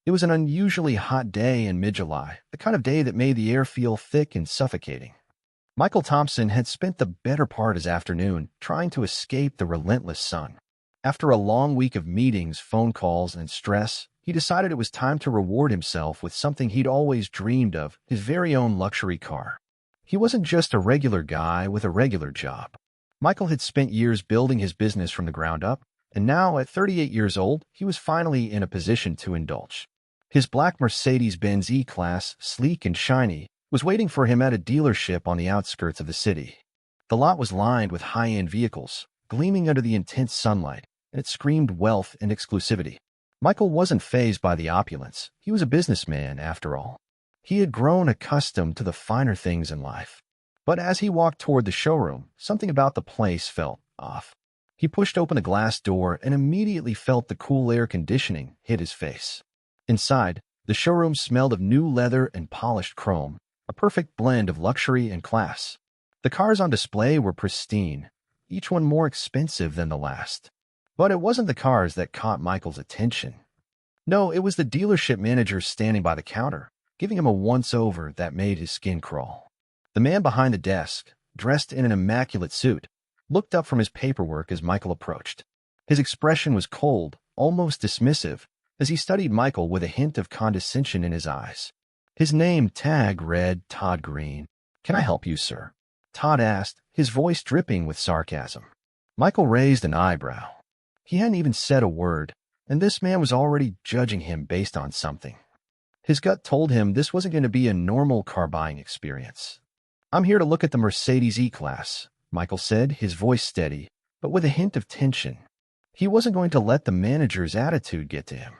It was an unusually hot day in mid-July, the kind of day that made the air feel thick and suffocating. Michael Thompson had spent the better part of his afternoon trying to escape the relentless sun. After a long week of meetings, phone calls, and stress, he decided it was time to reward himself with something he'd always dreamed of, his very own luxury car. He wasn't just a regular guy with a regular job. Michael had spent years building his business from the ground up, and now, at 38 years old, he was finally in a position to indulge. His black Mercedes-Benz E-Class, sleek and shiny, was waiting for him at a dealership on the outskirts of the city. The lot was lined with high-end vehicles, gleaming under the intense sunlight, and it screamed wealth and exclusivity. Michael wasn't fazed by the opulence. He was a businessman, after all. He had grown accustomed to the finer things in life. But as he walked toward the showroom, something about the place felt off. He pushed open the glass door and immediately felt the cool air conditioning hit his face. Inside, the showroom smelled of new leather and polished chrome, a perfect blend of luxury and class. The cars on display were pristine, each one more expensive than the last. But it wasn't the cars that caught Michael's attention. No, it was the dealership manager standing by the counter, giving him a once-over that made his skin crawl. The man behind the desk, dressed in an immaculate suit, looked up from his paperwork as Michael approached. His expression was cold, almost dismissive, as he studied Michael with a hint of condescension in his eyes. His name tag read Todd Green. "Can I help you, sir?" Todd asked, his voice dripping with sarcasm. Michael raised an eyebrow. He hadn't even said a word, and this man was already judging him based on something. His gut told him this wasn't going to be a normal car-buying experience. "I'm here to look at the Mercedes E-Class," Michael said, his voice steady, but with a hint of tension. He wasn't going to let the manager's attitude get to him.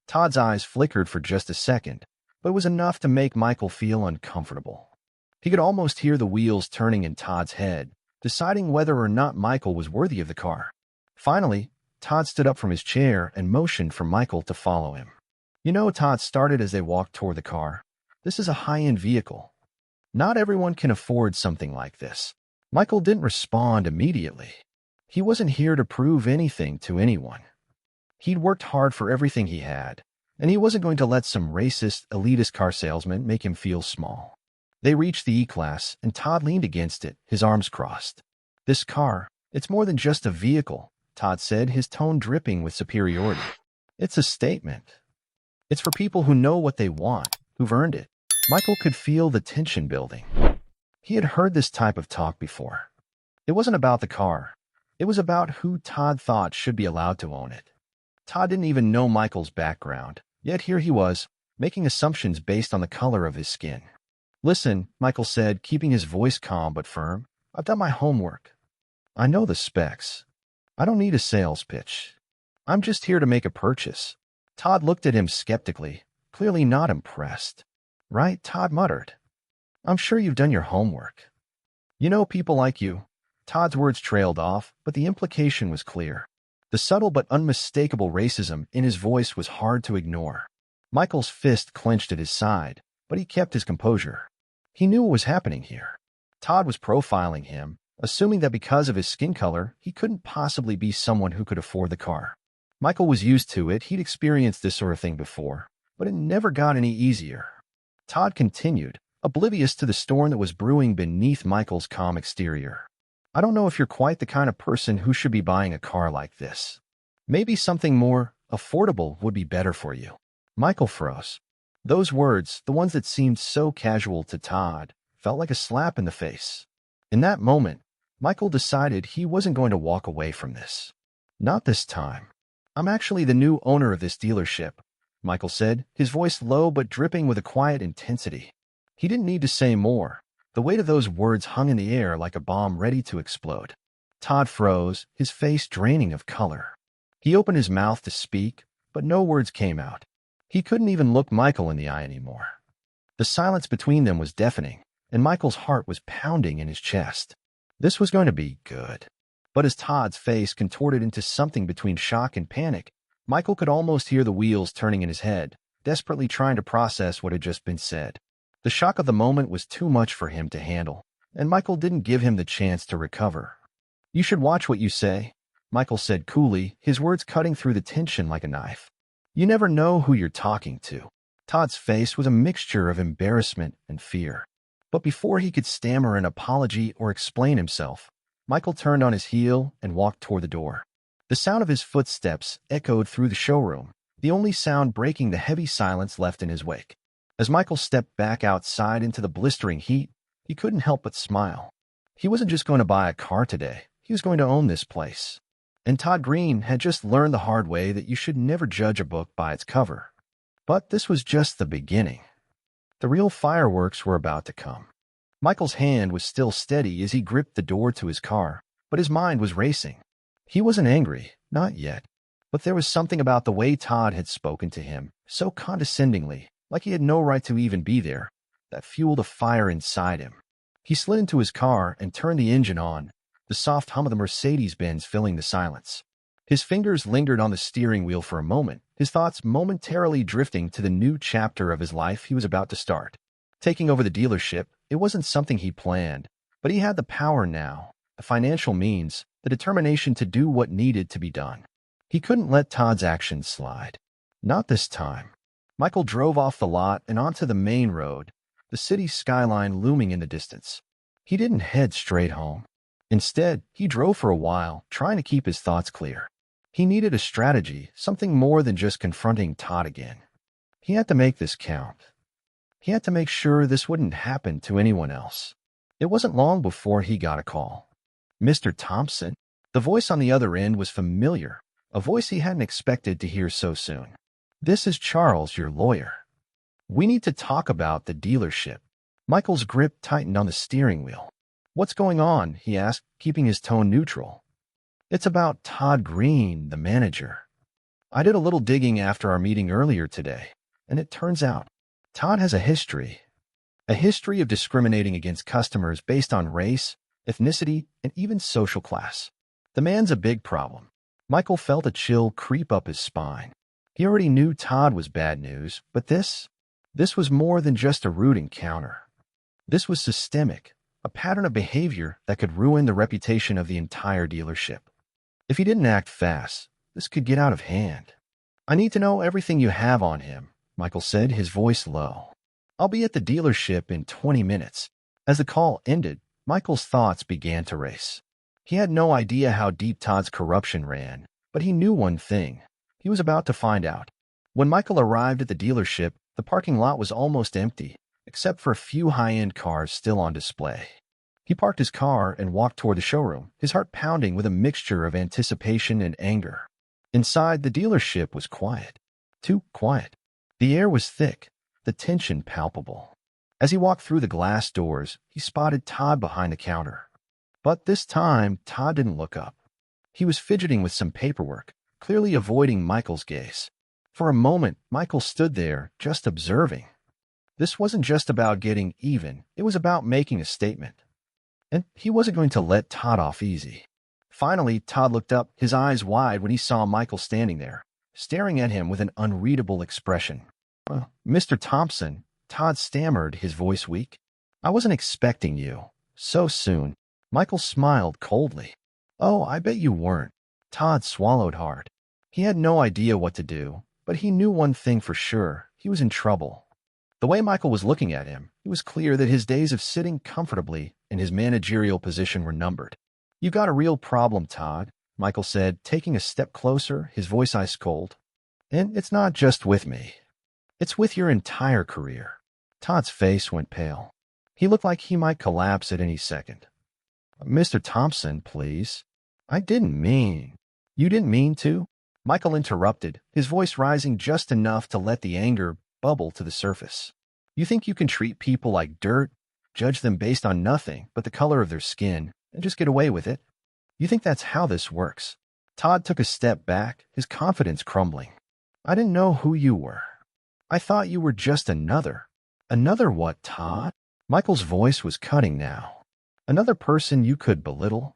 Todd's eyes flickered for just a second, but it was enough to make Michael feel uncomfortable. He could almost hear the wheels turning in Todd's head, deciding whether or not Michael was worthy of the car. Finally, Todd stood up from his chair and motioned for Michael to follow him. "You know," Todd started as they walked toward the car, "this is a high-end vehicle. Not everyone can afford something like this." Michael didn't respond immediately. He wasn't here to prove anything to anyone. He'd worked hard for everything he had, and he wasn't going to let some racist, elitist car salesman make him feel small. They reached the E-Class, and Todd leaned against it, his arms crossed. "This car, it's more than just a vehicle," Todd said, his tone dripping with superiority. "It's a statement. It's for people who know what they want, who've earned it." Michael could feel the tension building. He had heard this type of talk before. It wasn't about the car. It was about who Todd thought should be allowed to own it. Todd didn't even know Michael's background, yet here he was, making assumptions based on the color of his skin. "Listen," Michael said, keeping his voice calm but firm, "I've done my homework. I know the specs. I don't need a sales pitch. I'm just here to make a purchase." Todd looked at him skeptically, clearly not impressed. "Right?" Todd muttered. "I'm sure you've done your homework. You know people like you." Todd's words trailed off, but the implication was clear. The subtle but unmistakable racism in his voice was hard to ignore. Michael's fist clenched at his side, but he kept his composure. He knew what was happening here. Todd was profiling him, assuming that because of his skin color, he couldn't possibly be someone who could afford the car. Michael was used to it. He'd experienced this sort of thing before, but it never got any easier. Todd continued, oblivious to the storm that was brewing beneath Michael's calm exterior. "I don't know if you're quite the kind of person who should be buying a car like this. Maybe something more affordable would be better for you." Michael froze. Those words, the ones that seemed so casual to Todd, felt like a slap in the face. In that moment, Michael decided he wasn't going to walk away from this. "Not this time. I'm actually the new owner of this dealership," Michael said, his voice low but dripping with a quiet intensity. He didn't need to say more. The weight of those words hung in the air like a bomb ready to explode. Todd froze, his face draining of color. He opened his mouth to speak, but no words came out. He couldn't even look Michael in the eye anymore. The silence between them was deafening, and Michael's heart was pounding in his chest. This was going to be good. But as Todd's face contorted into something between shock and panic, Michael could almost hear the wheels turning in his head, desperately trying to process what had just been said. The shock of the moment was too much for him to handle, and Michael didn't give him the chance to recover. "You should watch what you say," Michael said coolly, his words cutting through the tension like a knife. You never know who you're talking to. Todd's face was a mixture of embarrassment and fear. But before he could stammer an apology or explain himself, Michael turned on his heel and walked toward the door. The sound of his footsteps echoed through the showroom, the only sound breaking the heavy silence left in his wake. As Michael stepped back outside into the blistering heat, he couldn't help but smile. He wasn't just going to buy a car today, he was going to own this place. And Todd Green had just learned the hard way that you should never judge a book by its cover. But this was just the beginning. The real fireworks were about to come. Michael's hand was still steady as he gripped the door to his car, but his mind was racing. He wasn't angry, not yet. But there was something about the way Todd had spoken to him, so condescendingly, like he had no right to even be there, that fueled a fire inside him. He slid into his car and turned the engine on, the soft hum of the Mercedes-Benz filling the silence. His fingers lingered on the steering wheel for a moment, his thoughts momentarily drifting to the new chapter of his life he was about to start. Taking over the dealership, it wasn't something he planned, but he had the power now, the financial means, the determination to do what needed to be done. He couldn't let Todd's actions slide. Not this time. Michael drove off the lot and onto the main road, the city's skyline looming in the distance. He didn't head straight home. Instead, he drove for a while, trying to keep his thoughts clear. He needed a strategy, something more than just confronting Todd again. He had to make this count. He had to make sure this wouldn't happen to anyone else. It wasn't long before he got a call. Mr. Thompson? The voice on the other end was familiar, a voice he hadn't expected to hear so soon. This is Charles, your lawyer. We need to talk about the dealership. Michael's grip tightened on the steering wheel. What's going on? He asked, keeping his tone neutral. It's about Todd Green, the manager. I did a little digging after our meeting earlier today, and it turns out Todd has a history of discriminating against customers based on race, ethnicity, and even social class. The man's a big problem. Michael felt a chill creep up his spine. He already knew Todd was bad news, but this was more than just a rude encounter. This was systemic, a pattern of behavior that could ruin the reputation of the entire dealership. If he didn't act fast, this could get out of hand. I need to know everything you have on him, Michael said, his voice low. I'll be at the dealership in 20 minutes. As the call ended, Michael's thoughts began to race. He had no idea how deep Todd's corruption ran, but he knew one thing. He was about to find out. When Michael arrived at the dealership, the parking lot was almost empty, except for a few high-end cars still on display. He parked his car and walked toward the showroom, his heart pounding with a mixture of anticipation and anger. Inside, the dealership was quiet. Too quiet. The air was thick, the tension palpable. As he walked through the glass doors, he spotted Todd behind the counter. But this time, Todd didn't look up. He was fidgeting with some paperwork, clearly avoiding Michael's gaze. For a moment, Michael stood there, just observing. This wasn't just about getting even, it was about making a statement. And he wasn't going to let Todd off easy. Finally, Todd looked up, his eyes wide when he saw Michael standing there, staring at him with an unreadable expression. Mr. Thompson, Todd stammered, his voice weak. I wasn't expecting you. So soon. Michael smiled coldly. Oh, I bet you weren't. Todd swallowed hard. He had no idea what to do, but he knew one thing for sure. He was in trouble. The way Michael was looking at him, it was clear that his days of sitting comfortably in his managerial position were numbered. You got a real problem, Todd, Michael said, taking a step closer, his voice ice cold. And it's not just with me. It's with your entire career. Todd's face went pale. He looked like he might collapse at any second. Mr. Thompson, please. I didn't mean. You didn't mean to? Michael interrupted, his voice rising just enough to let the anger bubble to the surface. You think you can treat people like dirt, judge them based on nothing but the color of their skin, and just get away with it? You think that's how this works? Todd took a step back, his confidence crumbling. I didn't know who you were. I thought you were just another. Another what, Todd? Michael's voice was cutting now. Another person you could belittle?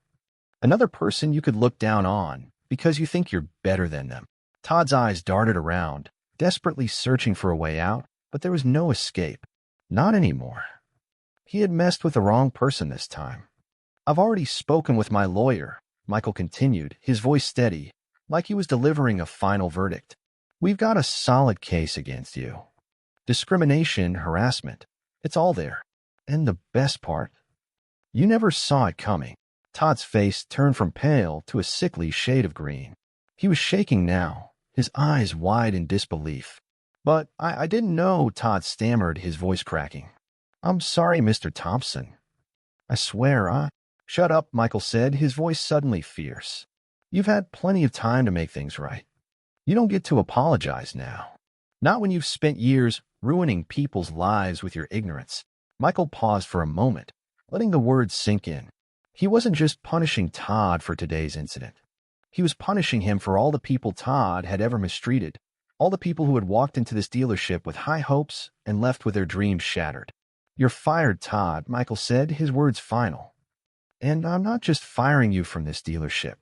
Another person you could look down on because you think you're better than them? Todd's eyes darted around, desperately searching for a way out, but there was no escape. Not anymore. He had messed with the wrong person this time. I've already spoken with my lawyer, Michael continued, his voice steady, like he was delivering a final verdict. We've got a solid case against you. Discrimination, harassment. It's all there. And the best part, you never saw it coming. Todd's face turned from pale to a sickly shade of green. He was shaking now, his eyes wide in disbelief. But I didn't know, Todd stammered, his voice cracking. I'm sorry, Mr. Thompson. I swear I... Shut up, Michael said, his voice suddenly fierce. You've had plenty of time to make things right. You don't get to apologize now. Not when you've spent years ruining people's lives with your ignorance. Michael paused for a moment, letting the words sink in. He wasn't just punishing Todd for today's incident. He was punishing him for all the people Todd had ever mistreated, all the people who had walked into this dealership with high hopes and left with their dreams shattered. You're fired, Todd, Michael said, his words final. And I'm not just firing you from this dealership.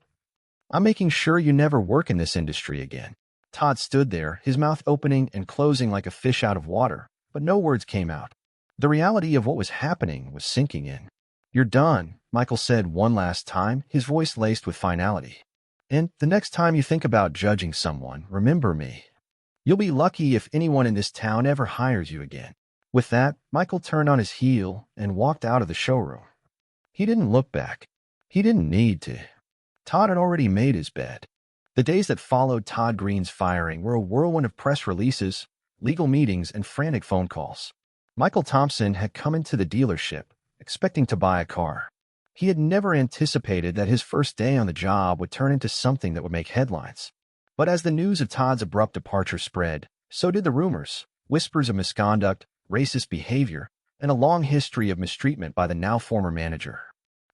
I'm making sure you never work in this industry again. Todd stood there, his mouth opening and closing like a fish out of water, but no words came out. The reality of what was happening was sinking in. You're done, Michael said one last time, his voice laced with finality. And the next time you think about judging someone, remember me. You'll be lucky if anyone in this town ever hires you again. With that, Michael turned on his heel and walked out of the showroom. He didn't look back. He didn't need to. Todd had already made his bed. The days that followed Todd Green's firing were a whirlwind of press releases, legal meetings, and frantic phone calls. Michael Thompson had come into the dealership, expecting to buy a car. He had never anticipated that his first day on the job would turn into something that would make headlines. But as the news of Todd's abrupt departure spread, so did the rumors, whispers of misconduct, racist behavior, and a long history of mistreatment by the now former manager.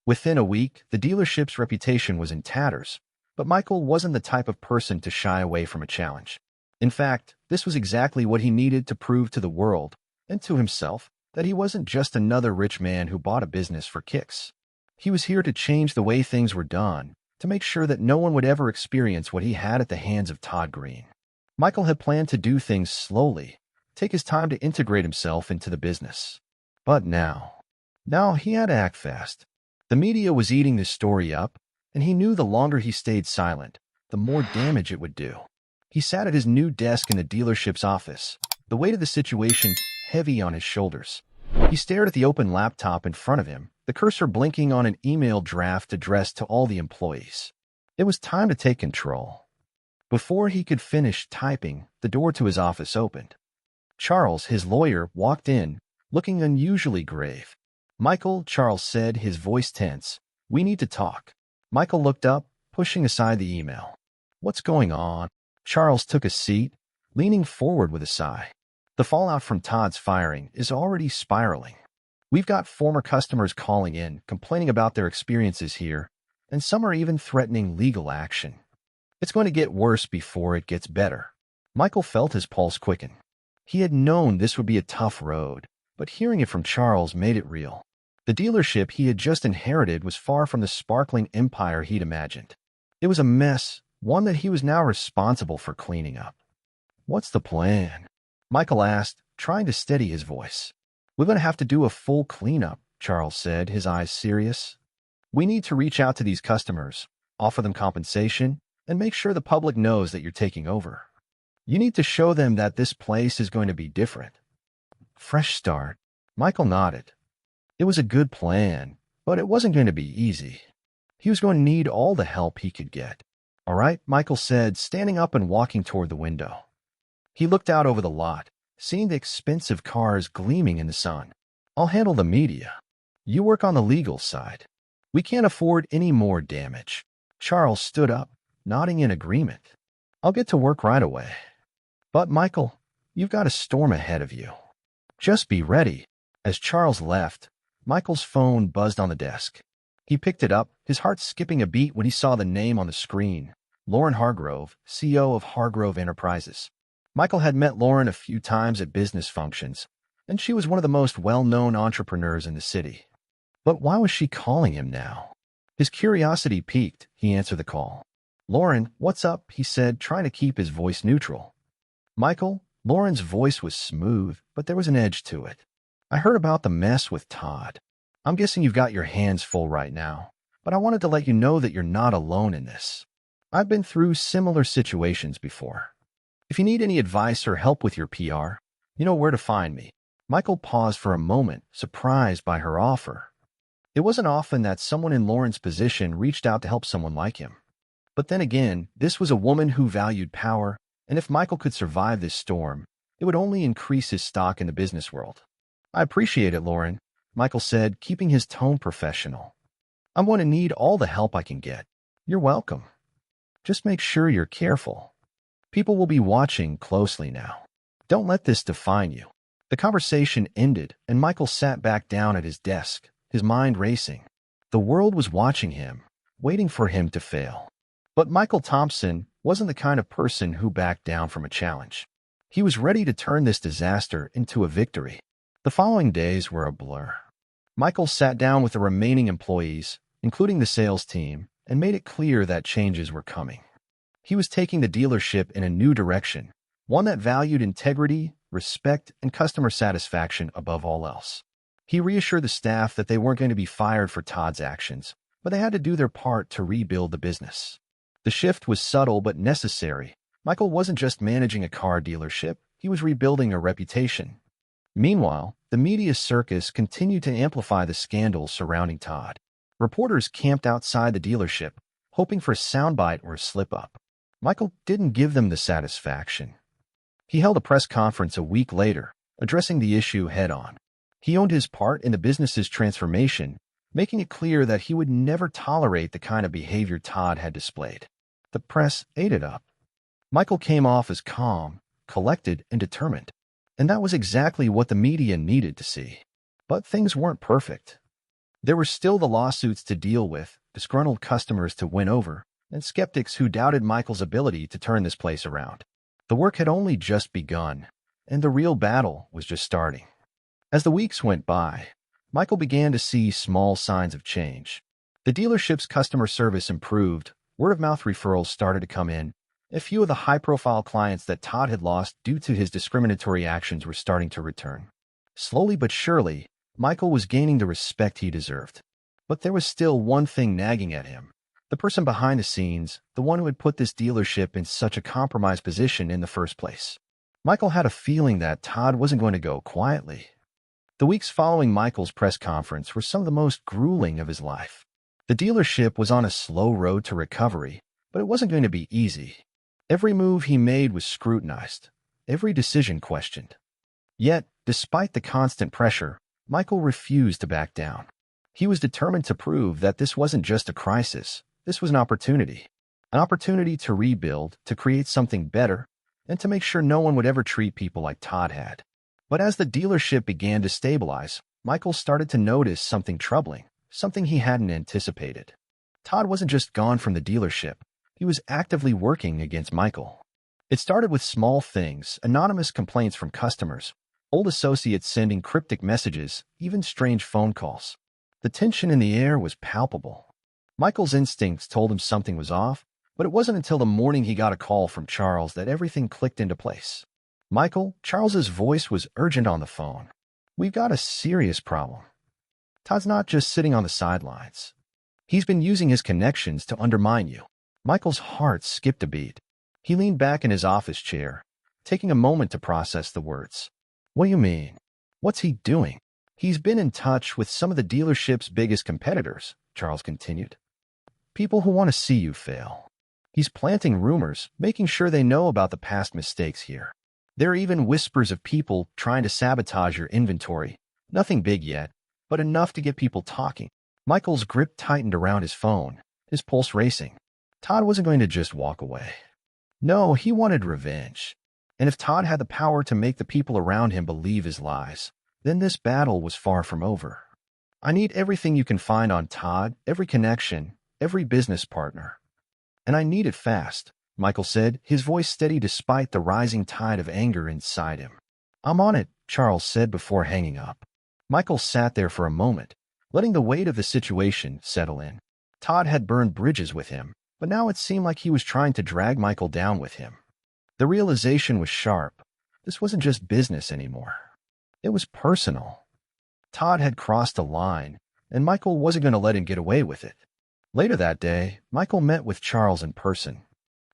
Within a week, the dealership's reputation was in tatters, but Michael wasn't the type of person to shy away from a challenge. In fact, this was exactly what he needed to prove to the world, and to himself, that he wasn't just another rich man who bought a business for kicks. He was here to change the way things were done, to make sure that no one would ever experience what he had at the hands of Todd Green. Michael had planned to do things slowly, take his time to integrate himself into the business. But now he had to act fast. The media was eating this story up, and he knew the longer he stayed silent, the more damage it would do. He sat at his new desk in the dealership's office, the weight of the situation heavy on his shoulders. He stared at the open laptop in front of him, the cursor blinking on an email draft addressed to all the employees. It was time to take control. Before he could finish typing, the door to his office opened. Charles, his lawyer, walked in, looking unusually grave. Michael, Charles said, his voice tense. We need to talk. Michael looked up, pushing aside the email. What's going on? Charles took a seat, leaning forward with a sigh. The fallout from Todd's firing is already spiraling. We've got former customers calling in, complaining about their experiences here, and some are even threatening legal action. It's going to get worse before it gets better. Michael felt his pulse quicken. He had known this would be a tough road, but hearing it from Charles made it real. The dealership he had just inherited was far from the sparkling empire he'd imagined. It was a mess, one that he was now responsible for cleaning up. What's the plan? Michael asked, trying to steady his voice. We're going to have to do a full cleanup, Charles said, his eyes serious. We need to reach out to these customers, offer them compensation, and make sure the public knows that you're taking over. You need to show them that this place is going to be different. Fresh start. Michael nodded. It was a good plan, but it wasn't going to be easy. He was going to need all the help he could get. All right, Michael said, standing up and walking toward the window. He looked out over the lot, seeing the expensive cars gleaming in the sun. I'll handle the media. You work on the legal side. We can't afford any more damage. Charles stood up, nodding in agreement. I'll get to work right away. But, Michael, you've got a storm ahead of you. Just be ready. As Charles left, Michael's phone buzzed on the desk. He picked it up, his heart skipping a beat when he saw the name on the screen. Lauren Hargrove, CEO of Hargrove Enterprises. Michael had met Lauren a few times at business functions, and she was one of the most well-known entrepreneurs in the city. But why was she calling him now? His curiosity piqued. He answered the call. Lauren, what's up? He said, trying to keep his voice neutral. Michael, Lauren's voice was smooth, but there was an edge to it. I heard about the mess with Todd. I'm guessing you've got your hands full right now, but I wanted to let you know that you're not alone in this. I've been through similar situations before. If you need any advice or help with your PR, you know where to find me. Michael paused for a moment, surprised by her offer. It wasn't often that someone in Lauren's position reached out to help someone like him. But then again, this was a woman who valued power, and if Michael could survive this storm, it would only increase his stock in the business world. I appreciate it, Lauren, Michael said, keeping his tone professional. I'm going to need all the help I can get. You're welcome. Just make sure you're careful. People will be watching closely now. Don't let this define you. The conversation ended, and Michael sat back down at his desk, his mind racing. The world was watching him, waiting for him to fail. But Michael Thompson wasn't the kind of person who backed down from a challenge. He was ready to turn this disaster into a victory. The following days were a blur. Michael sat down with the remaining employees, including the sales team, and made it clear that changes were coming. He was taking the dealership in a new direction, one that valued integrity, respect, and customer satisfaction above all else. He reassured the staff that they weren't going to be fired for Todd's actions, but they had to do their part to rebuild the business. The shift was subtle but necessary. Michael wasn't just managing a car dealership, he was rebuilding a reputation. Meanwhile, the media circus continued to amplify the scandals surrounding Todd. Reporters camped outside the dealership, hoping for a soundbite or a slip-up. Michael didn't give them the satisfaction. He held a press conference a week later, addressing the issue head-on. He owned his part in the business's transformation, making it clear that he would never tolerate the kind of behavior Todd had displayed. The press ate it up. Michael came off as calm, collected, and determined. And that was exactly what the media needed to see. But things weren't perfect. There were still the lawsuits to deal with, disgruntled customers to win over, and skeptics who doubted Michael's ability to turn this place around. The work had only just begun, and the real battle was just starting. As the weeks went by, Michael began to see small signs of change. The dealership's customer service improved, word-of-mouth referrals started to come in, a few of the high-profile clients that Todd had lost due to his discriminatory actions were starting to return. Slowly but surely, Michael was gaining the respect he deserved. But there was still one thing nagging at him. The person behind the scenes, the one who had put this dealership in such a compromised position in the first place. Michael had a feeling that Todd wasn't going to go quietly. The weeks following Michael's press conference were some of the most grueling of his life. The dealership was on a slow road to recovery, but it wasn't going to be easy. Every move he made was scrutinized, every decision questioned. Yet, despite the constant pressure, Michael refused to back down. He was determined to prove that this wasn't just a crisis, this was an opportunity to rebuild, to create something better, and to make sure no one would ever treat people like Todd had. But as the dealership began to stabilize, Michael started to notice something troubling, something he hadn't anticipated. Todd wasn't just gone from the dealership, he was actively working against Michael. It started with small things, anonymous complaints from customers, old associates sending cryptic messages, even strange phone calls. The tension in the air was palpable. Michael's instincts told him something was off, but it wasn't until the morning he got a call from Charles that everything clicked into place. Michael, Charles's voice was urgent on the phone. We've got a serious problem. Todd's not just sitting on the sidelines. He's been using his connections to undermine you. Michael's heart skipped a beat. He leaned back in his office chair, taking a moment to process the words. What do you mean? What's he doing? He's been in touch with some of the dealership's biggest competitors, Charles continued. People who want to see you fail. He's planting rumors, making sure they know about the past mistakes here. There are even whispers of people trying to sabotage your inventory. Nothing big yet, but enough to get people talking. Michael's grip tightened around his phone, his pulse racing. Todd wasn't going to just walk away. No, he wanted revenge. And if Todd had the power to make the people around him believe his lies, then this battle was far from over. I need everything you can find on Todd, every connection, every business partner. And I need it fast, Michael said, his voice steady despite the rising tide of anger inside him. I'm on it, Charles said before hanging up. Michael sat there for a moment, letting the weight of the situation settle in. Todd had burned bridges with him, but now it seemed like he was trying to drag Michael down with him. The realization was sharp. This wasn't just business anymore. It was personal. Todd had crossed a line, and Michael wasn't going to let him get away with it. Later that day, Michael met with Charles in person.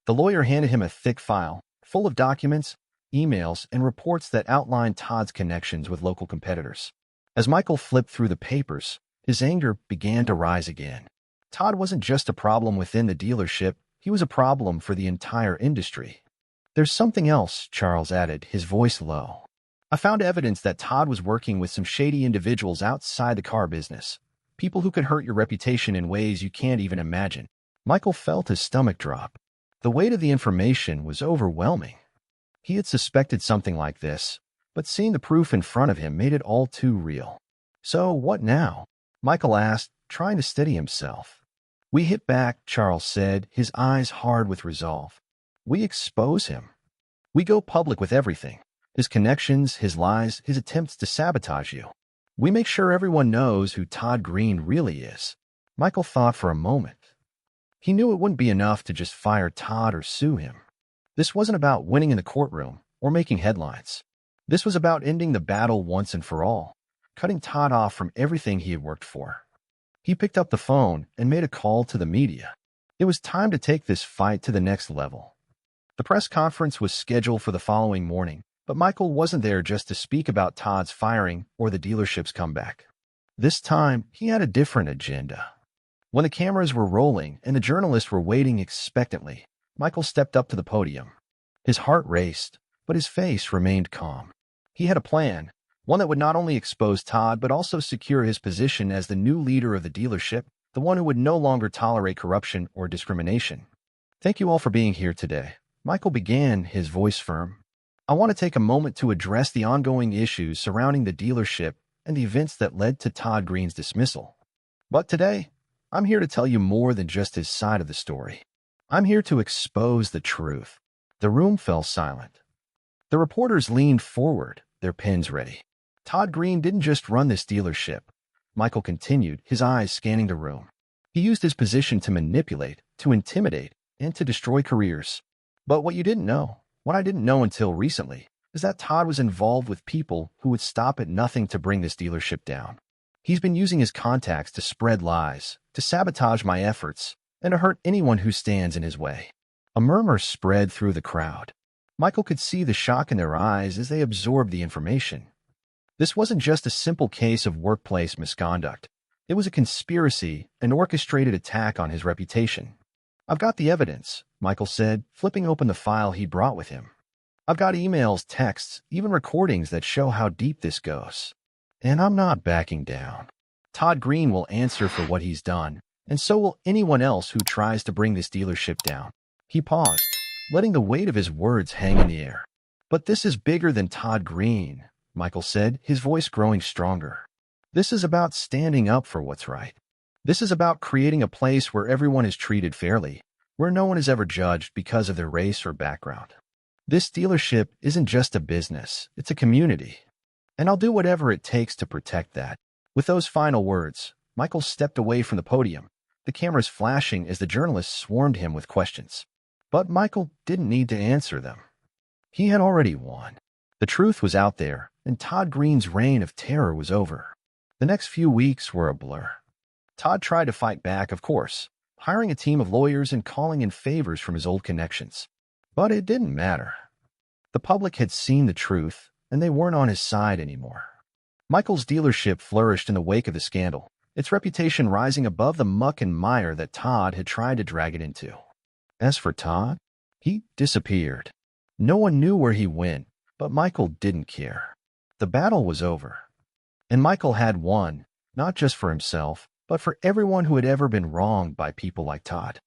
The lawyer handed him a thick file, full of documents, emails, and reports that outlined Todd's connections with local competitors. As Michael flipped through the papers, his anger began to rise again. Todd wasn't just a problem within the dealership, he was a problem for the entire industry. There's something else, Charles added, his voice low. I found evidence that Todd was working with some shady individuals outside the car business, people who could hurt your reputation in ways you can't even imagine. Michael felt his stomach drop. The weight of the information was overwhelming. He had suspected something like this, but seeing the proof in front of him made it all too real. So what now? Michael asked, trying to steady himself. We hit back, Charles said, his eyes hard with resolve. We expose him. We go public with everything. His connections, his lies, his attempts to sabotage you. We make sure everyone knows who Todd Green really is. Michael thought for a moment. He knew it wouldn't be enough to just fire Todd or sue him. This wasn't about winning in the courtroom or making headlines. This was about ending the battle once and for all, cutting Todd off from everything he had worked for. He picked up the phone and made a call to the media. It was time to take this fight to the next level. The press conference was scheduled for the following morning, but Michael wasn't there just to speak about Todd's firing or the dealership's comeback. This time, he had a different agenda. When the cameras were rolling and the journalists were waiting expectantly, Michael stepped up to the podium. His heart raced, but his face remained calm. He had a plan, one that would not only expose Todd but also secure his position as the new leader of the dealership, the one who would no longer tolerate corruption or discrimination. Thank you all for being here today. Michael began, his voice firm. I want to take a moment to address the ongoing issues surrounding the dealership and the events that led to Todd Green's dismissal. But today, I'm here to tell you more than just his side of the story. I'm here to expose the truth. The room fell silent. The reporters leaned forward, their pens ready. Todd Green didn't just run this dealership. Michael continued, his eyes scanning the room. He used his position to manipulate, to intimidate, and to destroy careers. But what I didn't know until recently, is that Todd was involved with people who would stop at nothing to bring this dealership down. He's been using his contacts to spread lies, to sabotage my efforts, and to hurt anyone who stands in his way. A murmur spread through the crowd. Michael could see the shock in their eyes as they absorbed the information. This wasn't just a simple case of workplace misconduct. It was a conspiracy, an orchestrated attack on his reputation. I've got the evidence, Michael said, flipping open the file he brought with him. I've got emails, texts, even recordings that show how deep this goes. And I'm not backing down. Todd Green will answer for what he's done, and so will anyone else who tries to bring this dealership down. He paused, letting the weight of his words hang in the air. But this is bigger than Todd Green, Michael said, his voice growing stronger. This is about standing up for what's right. This is about creating a place where everyone is treated fairly, where no one is ever judged because of their race or background. This dealership isn't just a business, it's a community. And I'll do whatever it takes to protect that. With those final words, Michael stepped away from the podium, the cameras flashing as the journalists swarmed him with questions. But Michael didn't need to answer them. He had already won. The truth was out there, and Todd Green's reign of terror was over. The next few weeks were a blur. Todd tried to fight back, of course, hiring a team of lawyers and calling in favors from his old connections. But it didn't matter. The public had seen the truth, and they weren't on his side anymore. Michael's dealership flourished in the wake of the scandal, its reputation rising above the muck and mire that Todd had tried to drag it into. As for Todd, he disappeared. No one knew where he went, but Michael didn't care. The battle was over. And Michael had won, not just for himself, but for everyone who had ever been wronged by people like Todd.